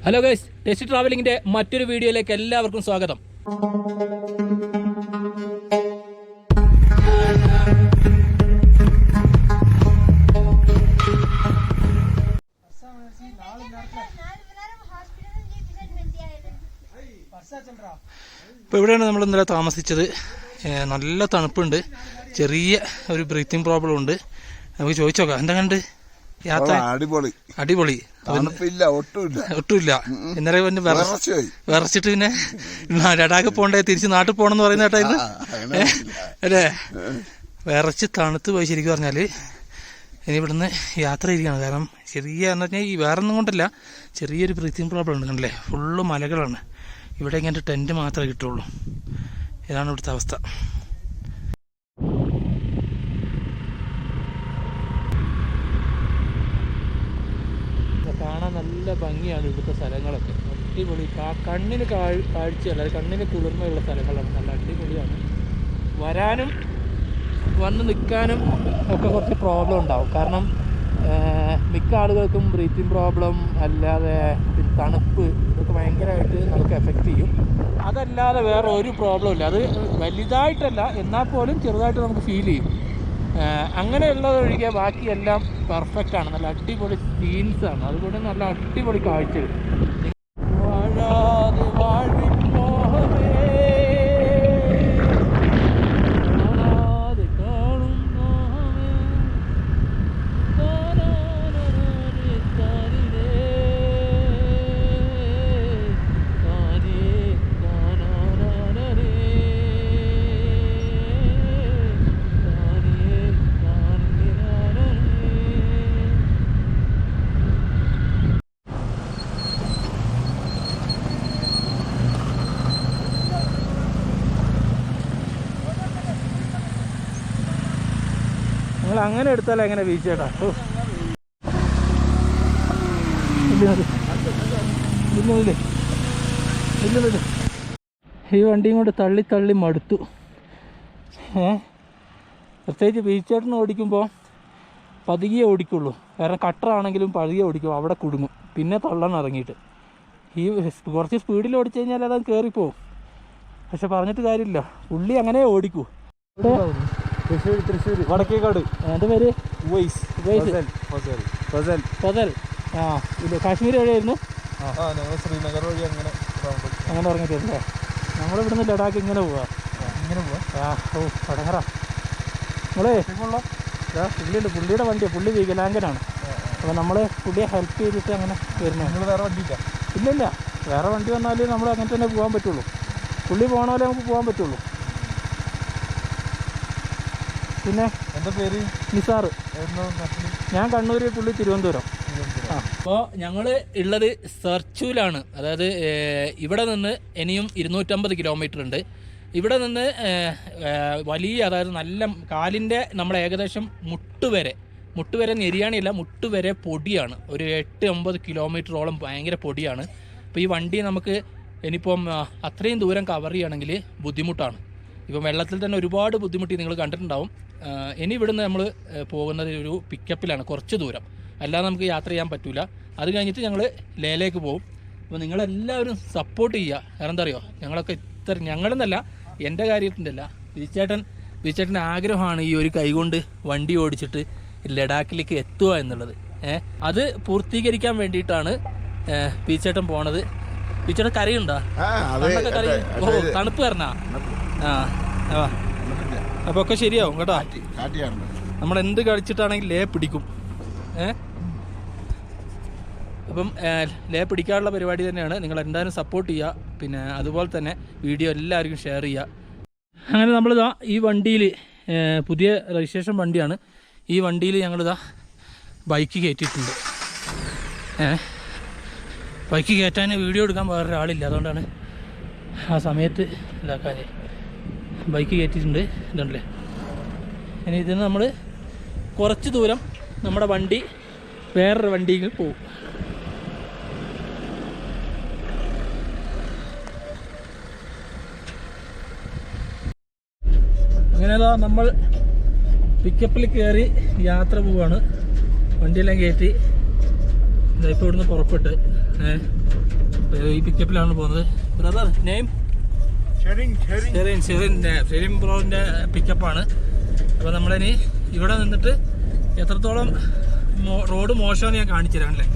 Hello guys, tasty ട്രാവലിങ്ങിന്റെ മറ്റൊരു വീഡിയോയിലേക്ക് എല്ലാവർക്കും സ്വാഗതം. ഇപ്പോൾ ഇവിടെയാണ് നമ്മൾ ഇന്നലെ താമസിച്ചത്. നല്ല തണുപ്പുണ്ട്, ചെറിയ ഒരു ബ്രീത്തിങ് പ്രോബ്ലം ഉണ്ട്. നമുക്ക് ചോദിച്ചു നോക്കാം എന്താ കണ്ട് യാത്ര. അടിപൊളി, ഒട്ടുമില്ല. ഇന്നലെ പിന്നെ വിറച്ചിട്ട് പിന്നെ ലഡാക്ക് പോണ്ടേ, തിരിച്ച് നാട്ടിൽ പോകണമെന്ന് പറയുന്ന കേട്ടായിരുന്നു അല്ലേ. വിറച്ച് തണുത്ത് പോയി. ശരിക്കും പറഞ്ഞാൽ ഇനി ഇവിടുന്ന് യാത്ര ചെയ്യുകയാണ്. കാരണം ചെറിയ എന്ന് പറഞ്ഞാൽ ഈ വേറെ ഒന്നും കൊണ്ടല്ല, ചെറിയൊരു ബ്രീത്തിങ് പ്രോബ്ലം ഉണ്ട്. കണ്ടല്ലേ, ഫുള്ള് മലകളാണ്. ഇവിടെ ഇങ്ങനെ ടെൻറ്റ് മാത്രമേ കിട്ടുള്ളൂ. ഇതാണ് ഇവിടുത്തെ അവസ്ഥ. കാണാൻ നല്ല ഭംഗിയാണ് ഇവിടുത്തെ സ്ഥലങ്ങളൊക്കെ. അടിപൊളി, കണ്ണിന് കാഴ്ചയല്ല, കണ്ണിന് കുളിർമയുള്ള സ്ഥലങ്ങളാണ്. നല്ല അടിപൊളിയാണ്. വരാനും വന്ന് നിൽക്കാനും ഒക്കെ കുറച്ച് പ്രോബ്ലം ഉണ്ടാവും. കാരണം മിക്ക ആളുകൾക്കും ബ്രീത്തിങ് പ്രോബ്ലം അല്ലാതെ തണുപ്പ് ഇതൊക്കെ ഭയങ്കരമായിട്ട് നമുക്ക് എഫക്റ്റ് ചെയ്യും. അതല്ലാതെ വേറെ ഒരു പ്രോബ്ലം ഇല്ല. അത് വലുതായിട്ടല്ല, എന്നാൽ പോലും ചെറുതായിട്ട് നമുക്ക് ഫീൽ ചെയ്യും. അങ്ങനെയുള്ളതൊഴികെ ബാക്കിയെല്ലാം പെർഫെക്റ്റ് ആണ്. നല്ല അടിപൊളി സീൻസാണ്. അതുകൊണ്ട് നല്ല അടിപൊളി കാഴ്ചകൾ. അങ്ങനെ എടുത്താലേ എങ്ങനെ ബീച്ച് ചേട്ടാ. ഈ വണ്ടിയും കൊണ്ട് തള്ളി തള്ളി മടുത്തു. പ്രത്യേകിച്ച് ബീച്ച് ചേട്ടന് ഓടിക്കുമ്പോൾ പതുകിയേ ഓടിക്കുള്ളൂ. കാരണം കട്ടറാണെങ്കിലും പതുകിയേ ഓടിക്കും, അവിടെ കുടുങ്ങും. പിന്നെ തള്ളണം ഇറങ്ങിയിട്ട്. ഈ കുറച്ച് സ്പീഡിൽ ഓടിച്ചു കഴിഞ്ഞാൽ അതത് കയറിപ്പോവും. പക്ഷെ പറഞ്ഞിട്ട് കാര്യമില്ല, പുള്ളി അങ്ങനെ ഓടിക്കൂ. തൃശ്ശൂർ വടക്കേക്കാട്. എൻ്റെ പേര് ഫസൽ. ആ, ഇത് കാശ്മീർ വഴിയായിരുന്നു. ശ്രീനഗർ വഴി അങ്ങനെ ഇറങ്ങിയിട്ടല്ലേ. നമ്മളിവിടുന്ന് ലഡാക്ക് ഇങ്ങനെ പോവാ. ആ, ഓ പടങ്ങറ. നമ്മളേ പുള്ളിയുണ്ട്, പുള്ളിയുടെ വണ്ടിയാണ്. പുള്ളി വികലാംഗനാണ്. അപ്പോൾ നമ്മൾ പുള്ളിയെ ഹെൽപ്പ് ചെയ്തിട്ട് അങ്ങനെ വരുന്നത്. വേറെ വണ്ടിയില്ല? ഇല്ല, വേറെ വണ്ടി വന്നാൽ നമ്മൾ അങ്ങനെ തന്നെ പോകാൻ പറ്റുള്ളൂ. പുള്ളി പോകണ പോലെ നമുക്ക് പോകാൻ പറ്റുള്ളൂ. പിന്നെ എൻ്റെ പേര് നിസാർ. ഞാൻ കണ്ണൂർ, പുള്ളി തിരുവനന്തപുരം. അപ്പോൾ ഞങ്ങൾ ഉള്ളത് സർച്ചൂലാണ്. അതായത് ഇവിടെ നിന്ന് ഇനിയും 250 കിലോമീറ്റർ ഉണ്ട്. ഇവിടെ നിന്ന് വലിയ, അതായത് നല്ല കാലിൻ്റെ നമ്മുടെ ഏകദേശം മുട്ടുവരെ നെരിയാണിയല്ല, മുട്ടുവരെ പൊടിയാണ്. ഒരു 8-9 കിലോമീറ്ററോളം ഭയങ്കര പൊടിയാണ്. അപ്പോൾ ഈ വണ്ടി നമുക്ക് ഇനിയിപ്പം അത്രയും ദൂരം കവർ ചെയ്യുകയാണെങ്കിൽ ബുദ്ധിമുട്ടാണ്. ഇപ്പം വെള്ളത്തിൽ തന്നെ ഒരുപാട് ബുദ്ധിമുട്ടി നിങ്ങൾ കണ്ടിട്ടുണ്ടാവും. ഇനി ഇവിടുന്ന് നമ്മൾ പോകുന്നത് ഒരു പിക്കപ്പിലാണ്, കുറച്ച് ദൂരം, അല്ലാതെ നമുക്ക് യാത്ര ചെയ്യാൻ പറ്റില്ല. അത് കഴിഞ്ഞിട്ട് ഞങ്ങൾ ലേയിലേക്ക് പോകും. അപ്പോൾ നിങ്ങളെല്ലാവരും സപ്പോർട്ട് ചെയ്യുക. കാരണം എന്താ അറിയോ, ഞങ്ങളൊക്കെ ഞങ്ങളെന്നല്ല, എൻ്റെ കാര്യത്തിൻ്റെ അല്ല, ബീച്ചേട്ടൻ്റെ ആഗ്രഹമാണ് ഈ ഒരു കൈകൊണ്ട് വണ്ടി ഓടിച്ചിട്ട് ലഡാക്കിലേക്ക് എത്തുക എന്നുള്ളത്. അത് പൂർത്തീകരിക്കാൻ വേണ്ടിയിട്ടാണ് ബീച്ചേട്ടൻ പോണത്. ബീച്ചേട്ടൻ കരയുണ്ടോ? കരയും. ഓ, തണുപ്പ് കാരണാ? ആ, അപ്പോൾ ഒക്കെ ശരിയാവും കേട്ടോ. നമ്മൾ എന്ത് കളിച്ചിട്ടാണെങ്കിൽ ലേ പിടിക്കും. അപ്പം ലേ പിടിക്കാനുള്ള പരിപാടി തന്നെയാണ്. നിങ്ങൾ എന്തായാലും സപ്പോർട്ട് ചെയ്യുക. പിന്നെ അതുപോലെ തന്നെ വീഡിയോ എല്ലാവർക്കും ഷെയർ ചെയ്യുക. അങ്ങനെ നമ്മളിതാ ഈ വണ്ടിയിൽ, പുതിയ രജിസ്ട്രേഷൻ വണ്ടിയാണ്, ഈ വണ്ടിയിൽ ഞങ്ങളിതാ ബൈക്ക് കയറ്റിയിട്ടുണ്ട്. ബൈക്ക് കയറ്റാൻ വീഡിയോ എടുക്കാൻ വേറൊരാളില്ല, അതുകൊണ്ടാണ് ആ സമയത്ത് ഇതാക്കാൻ ബൈക്ക് കയറ്റിയിട്ടുണ്ട്. ഇതുണ്ടല്ലേ. ഇനി ഇതിന് നമ്മൾ കുറച്ച് ദൂരം നമ്മുടെ വണ്ടി വേറൊരു വണ്ടിയിൽ പോകും. അങ്ങനെ നമ്മൾ പിക്കപ്പിൽ കയറി യാത്ര പോവാണ്. വണ്ടിയെല്ലാം കയറ്റി ഇപ്പോൾ ഇവിടുന്ന് പുറപ്പെട്ട് ഈ പിക്കപ്പിലാണ് പോകുന്നത്. ബ്രദർ നെയിം ഷെറിൻ ബ്രോൻ്റെ പിക്കപ്പാണ്. അപ്പോൾ നമ്മളിനി ഇവിടെ നിന്നിട്ട് എത്രത്തോളം റോഡ് മോശമാണെന്ന് ഞാൻ കാണിച്ചു തരാം അല്ലേ.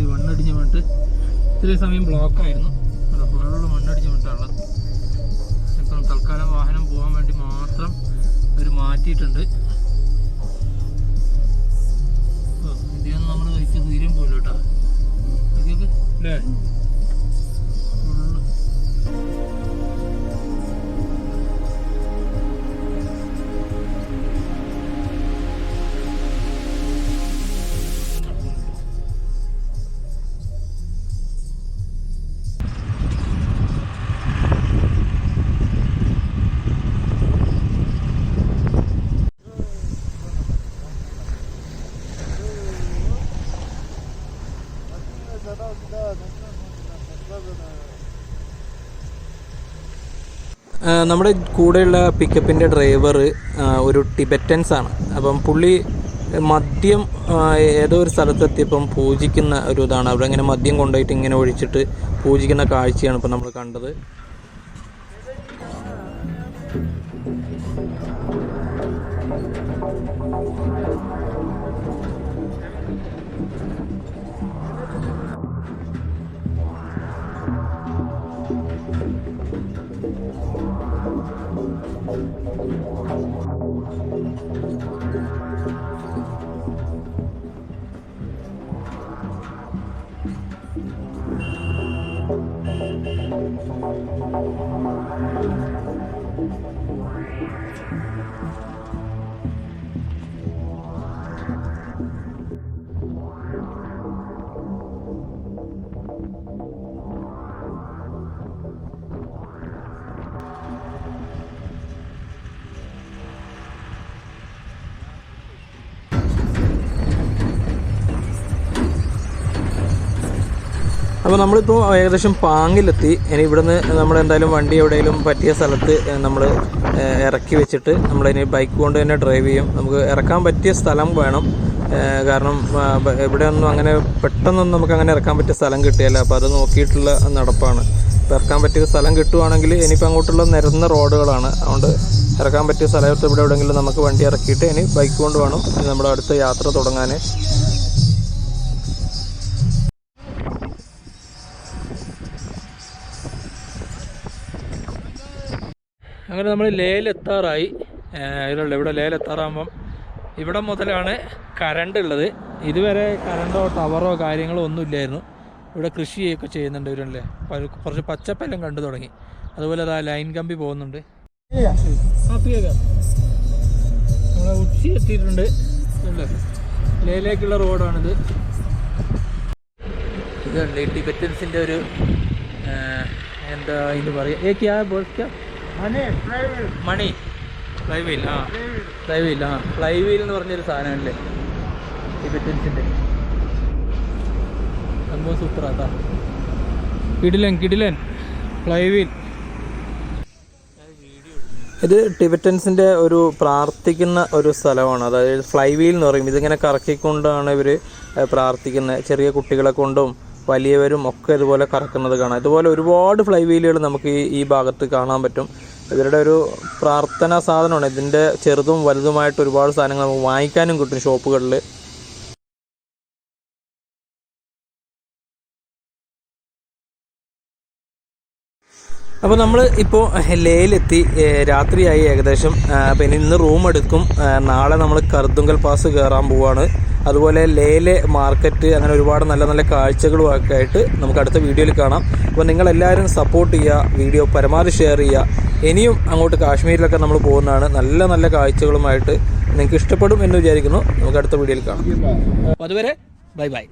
മണ്ണടിഞ്ഞ് വീണിട്ട് ഇത്രയും സമയം ബ്ലോക്കായിരുന്നു. ഫുള്ള് മണ്ണടിഞ്ഞ് വീണിട്ടുള്ളത്. ഇപ്പം തൽക്കാലം വാഹനം പോകാൻ വേണ്ടി മാത്രം അവർ മാറ്റിയിട്ടുണ്ട്. ഇതിയൊന്നും നമ്മൾ കഴിച്ച് തീരും പോലും കേട്ടോ. അല്ലേ ഫുള്ള് നമ്മുടെ കൂടെയുള്ള പിക്കപ്പിൻ്റെ ഡ്രൈവർ ഒരു ടിബറ്റൻസ് ആണ്. അപ്പം പുള്ളി മദ്യം ഏതോ ഒരു സ്ഥലത്തെത്തിയപ്പം പൂജിക്കുന്ന ഒരു ഇതാണ്. അവിടെ ഇങ്ങനെ മദ്യം കൊണ്ടുപോയിട്ട് ഇങ്ങനെ ഒഴിച്ചിട്ട് പൂജിക്കുന്ന കാഴ്ചയാണ് ഇപ്പം നമ്മൾ കണ്ടത്. അപ്പോൾ നമ്മളിപ്പോൾ ഏകദേശം പാങ്ങിലെത്തി. ഇനി ഇവിടുന്ന് നമ്മളെന്തായാലും വണ്ടി എവിടെയെങ്കിലും പറ്റിയ സ്ഥലത്ത് നമ്മൾ ഇറക്കി വെച്ചിട്ട് നമ്മളിനി ബൈക്ക് കൊണ്ട് തന്നെ ഡ്രൈവ് ചെയ്യും. നമുക്ക് ഇറക്കാൻ പറ്റിയ സ്ഥലം വേണം. കാരണം ഇവിടെയൊന്നും അങ്ങനെ പെട്ടെന്നൊന്നും നമുക്ക് അങ്ങനെ ഇറക്കാൻ പറ്റിയ സ്ഥലം കിട്ടിയല്ല. അപ്പോൾ അത് നോക്കിയിട്ടുള്ള നടപ്പാണ്. ഇപ്പോൾ ഇറക്കാൻ പറ്റിയ സ്ഥലം കിട്ടുവാണെങ്കിൽ ഇനിയിപ്പോൾ അങ്ങോട്ടുള്ള നിരന്ന റോഡുകളാണ്. അതുകൊണ്ട് ഇറക്കാൻ പറ്റിയ സ്ഥലത്ത് ഇവിടെ എവിടെയെങ്കിലും നമുക്ക് വണ്ടി ഇറക്കിയിട്ട് ഇനി ബൈക്ക് കൊണ്ട് വേണം നമ്മുടെ അടുത്ത യാത്ര തുടങ്ങാൻ. അങ്ങനെ നമ്മൾ ലേയിലെത്താറായി. ഇവിടെ ലേയിലെത്താറാകുമ്പം ഇവിടെ മുതലാണ് കറണ്ട് ഉള്ളത്. ഇതുവരെ കറണ്ടോ ടവറോ കാര്യങ്ങളോ ഒന്നും ഇല്ലായിരുന്നു. ഇവിടെ കൃഷിയൊക്കെ ചെയ്യുന്നുണ്ട് ഇവരല്ലേ. കുറച്ച് പച്ചപ്പെല്ലാം കണ്ടു തുടങ്ങി. അതുപോലെ അതാ ലൈൻ കമ്പി പോകുന്നുണ്ട്. നമ്മളെ ഉച്ചി എത്തിയിട്ടുണ്ട്. ലേയിലേക്കുള്ള റോഡാണിത്. ഇതുണ്ട് ഈ ടിബറ്റൻസിൻ്റെ ഒരു എന്താ ഇത് പറയുക, മണി ഫ്ലൈവീൽ. ഫ്ലൈവീൽ എന്ന് പറഞ്ഞൊരു സാധനമല്ലേ ടിബറ്റൻസിൻ്റെ. സംഭവം സൂപ്പറാട്ടാ. കിടിലൻ ഫ്ലൈവീൽ. ഇത് ടിബറ്റൻസിൻ്റെ ഒരു പ്രാർത്ഥിക്കുന്ന ഒരു സ്ഥലമാണ്. അതായത് ഫ്ലൈവീൽ എന്ന് പറയും. ഇതിങ്ങനെ കറക്കിക്കൊണ്ടാണ് ഇവർ പ്രാർത്ഥിക്കുന്നത്. ചെറിയ കുട്ടികളെ കൊണ്ടും വലിയവരും ഒക്കെ ഇതുപോലെ കറക്കുന്നത് കാണാം. ഇതുപോലെ ഒരുപാട് ഫ്ലൈവീലുകൾ നമുക്ക് ഈ ഭാഗത്ത് കാണാൻ പറ്റും. ഇവരുടെ ഒരു പ്രാർത്ഥനാ സാധനമാണ്. ഇതിൻ്റെ ചെറുതും വലുതുമായിട്ട് ഒരുപാട് സാധനങ്ങൾ നമുക്ക് വാങ്ങിക്കാനും കിട്ടും ഷോപ്പുകളിൽ. അപ്പോൾ നമ്മൾ ഇപ്പോൾ ലേയിലെത്തി. രാത്രിയായി ഏകദേശം. പിന്നെ ഇന്ന് റൂം എടുക്കും. നാളെ നമ്മൾ കർദുങ്കൽ പാസ് കയറാൻ പോവാണ്. അതുപോലെ ലേയിലെ മാർക്കറ്റ്, അങ്ങനെ ഒരുപാട് നല്ല നല്ല കാഴ്ചകളും ഒക്കെ ആയിട്ട് നമുക്ക് അടുത്ത വീഡിയോയിൽ കാണാം. അപ്പോൾ നിങ്ങളെല്ലാവരും സപ്പോർട്ട് ചെയ്യുക, വീഡിയോ പരമാവധി ഷെയർ ചെയ്യുക. ഇനിയും അങ്ങോട്ട് കാശ്മീരിലൊക്കെ നമ്മൾ പോകുന്നതാണ്. നല്ല നല്ല കാഴ്ചകളുമായിട്ട് നിങ്ങൾക്ക് ഇഷ്ടപ്പെടും എന്ന് വിചാരിക്കുന്നു. നമുക്ക് അടുത്ത വീഡിയോയിൽ കാണാം. അതുവരെ ബൈ.